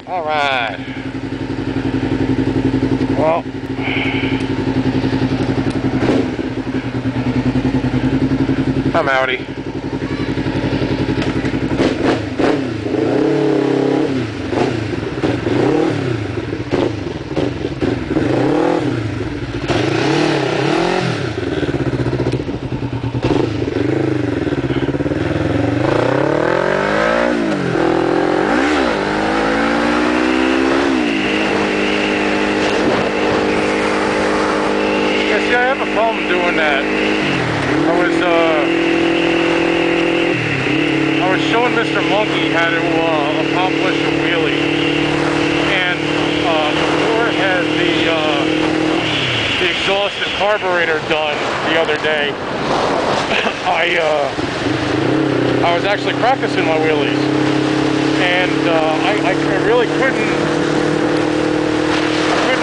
Alright. Well, I'm outie. See, I have a problem doing that. I was showing Mr. Monkey how to accomplish a wheelie, and before I had the exhausted carburetor done the other day, I was actually practicing my wheelies, and I really couldn't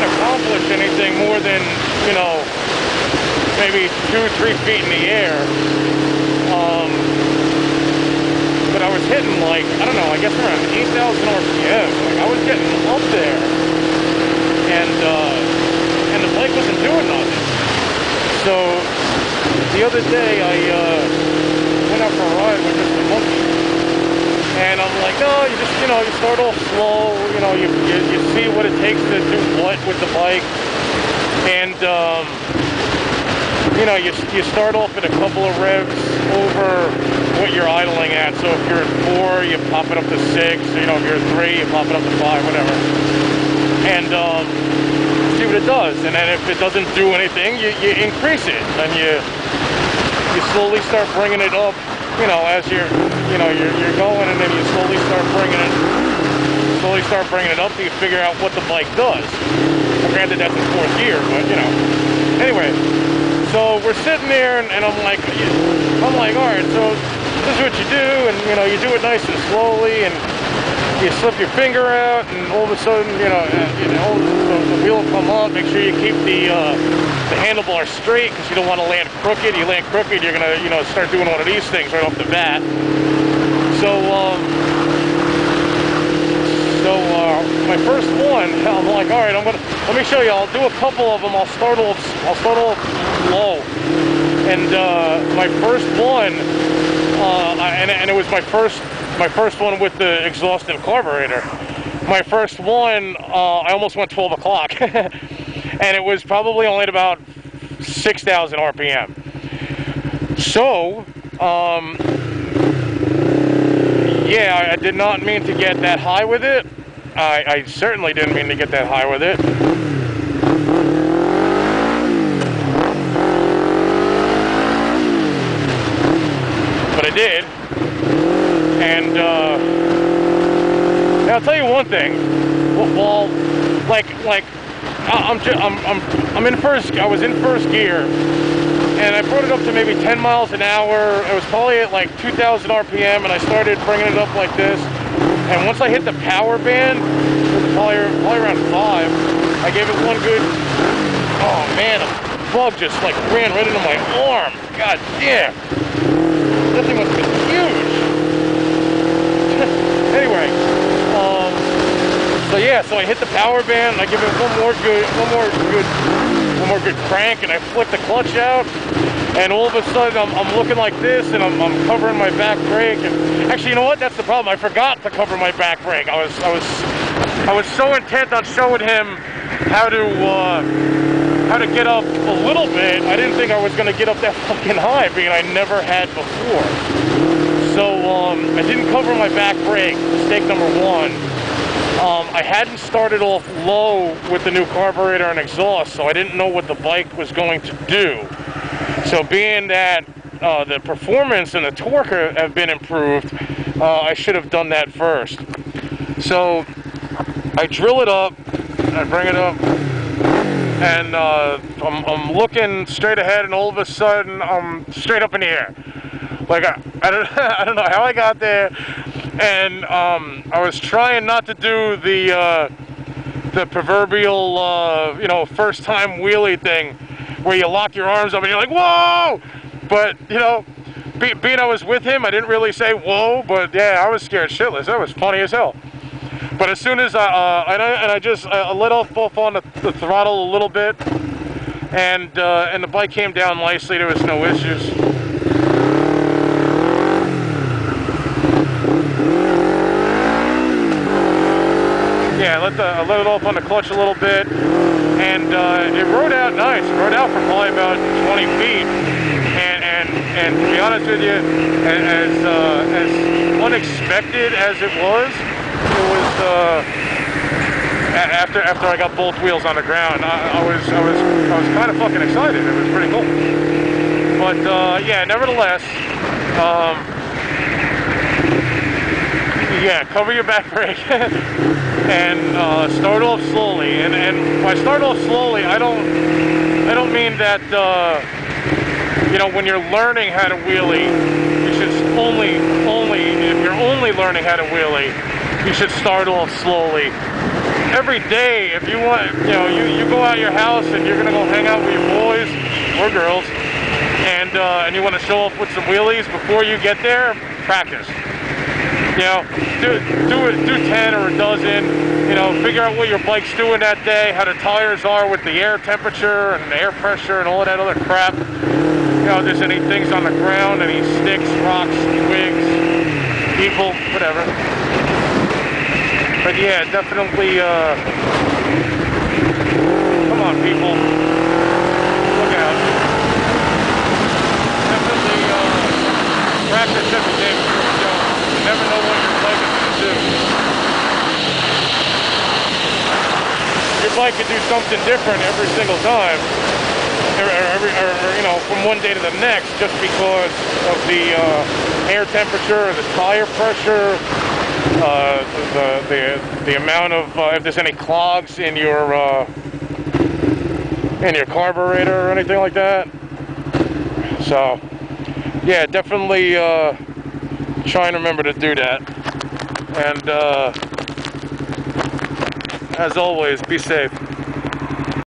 accomplish anything more than, you know, maybe 2-3 feet in the air. But I was hitting, like, I don't know, I guess around 8,000 RPM. Like, I was getting up there, and the bike wasn't doing nothing. So the other day I went out for a ride with Mr. Monkey, and I'm like, no, you just, you know, you start off slow, you know, you see what it takes to do what with the bike, and you know, you start off at a couple of revs over what you're idling at. So if you're at 4, you pop it up to 6. You know, if you're at 3, you pop it up to 5, whatever. And see what it does. And then if it doesn't do anything, you increase it, and you slowly start bringing it up. You know, as you're going, and then you slowly start bringing it up till you figure out what the bike does. Granted, that's in 4th gear, but you know. Anyway. So we're sitting there, and I'm like, all right, so this is what you do, and you know, you do it nice and slowly, and you slip your finger out, and all of a sudden, the wheel will come up. Make sure you keep the handlebar straight, because you don't want to land crooked. You land crooked, you're gonna, you know, start doing one of these things right off the bat. So my first one, I'm like, all right, let me show you. I'll do a couple of them. I'll start off low. And my first one, and it was my first one with the exhausted carburetor. My first one, I almost went 12 o'clock, and it was probably only at about 6,000 RPM. So, yeah, I did not mean to get that high with it. I certainly didn't mean to get that high with it. But I did. And I'll tell you one thing. Well, I was in first gear, and I brought it up to maybe 10 miles an hour. It was probably at like 2,000 RPM, and I started bringing it up like this. And once I hit the power band, probably around 5, I gave it one good, oh man, a bug just like ran right into my arm. God damn. That thing must have been huge. Anyway, so yeah, so I hit the power band, and I give it one more good crank, and I flick the clutch out, and all of a sudden I'm looking like this, and I'm covering my back brake. And actually, you know what? That's the problem. I forgot to cover my back brake. I was so intent on showing him how to get up a little bit. I didn't think I was going to get up that fucking high, being I never had before. So I didn't cover my back brake. Mistake number 1. I hadn't started off low with the new carburetor and exhaust, so I didn't know what the bike was going to do. So being that the performance and the torque have been improved, I should have done that first. So I drill it up, I bring it up, and I'm looking straight ahead, and all of a sudden I'm straight up in the air. Like I don't know how I got there, and I was trying not to do the proverbial first time wheelie thing, where you lock your arms up and you're like, whoa! But being I was with him, I didn't really say whoa, but yeah, I was scared shitless. That was funny as hell. But as soon as I just let off on the throttle a little bit, and the bike came down nicely. There was no issues. Yeah, I let it off on the clutch a little bit, and it rode out nice. It rode out for probably about 20 feet, and to be honest with you, as unexpected as it was after I got both wheels on the ground, I was kind of fucking excited. It was pretty cool. But yeah, nevertheless, yeah, cover your back brake and start off slowly. And by start off slowly, I don't mean that you know, when you're learning how to wheelie, you should if you're only learning how to wheelie, you should start off slowly. Every day, if you want, you know, you go out of your house and you're gonna go hang out with your boys or girls, and you want to show off with some wheelies before you get there, practice. You know, do 10 or a dozen. You know, figure out what your bike's doing that day, how the tires are with the air temperature and the air pressure and all of that other crap. You know, if there's any things on the ground, any sticks, rocks, twigs, people, whatever. But yeah, definitely, come on people, look out. Definitely practice every day. You never know what your bike is going to do. Your bike could do something different every single time, or you know, from one day to the next, just because of the air temperature, or the tire pressure, the amount of if there's any clogs in your carburetor or anything like that. So yeah, definitely try and remember to do that. And as always, be safe.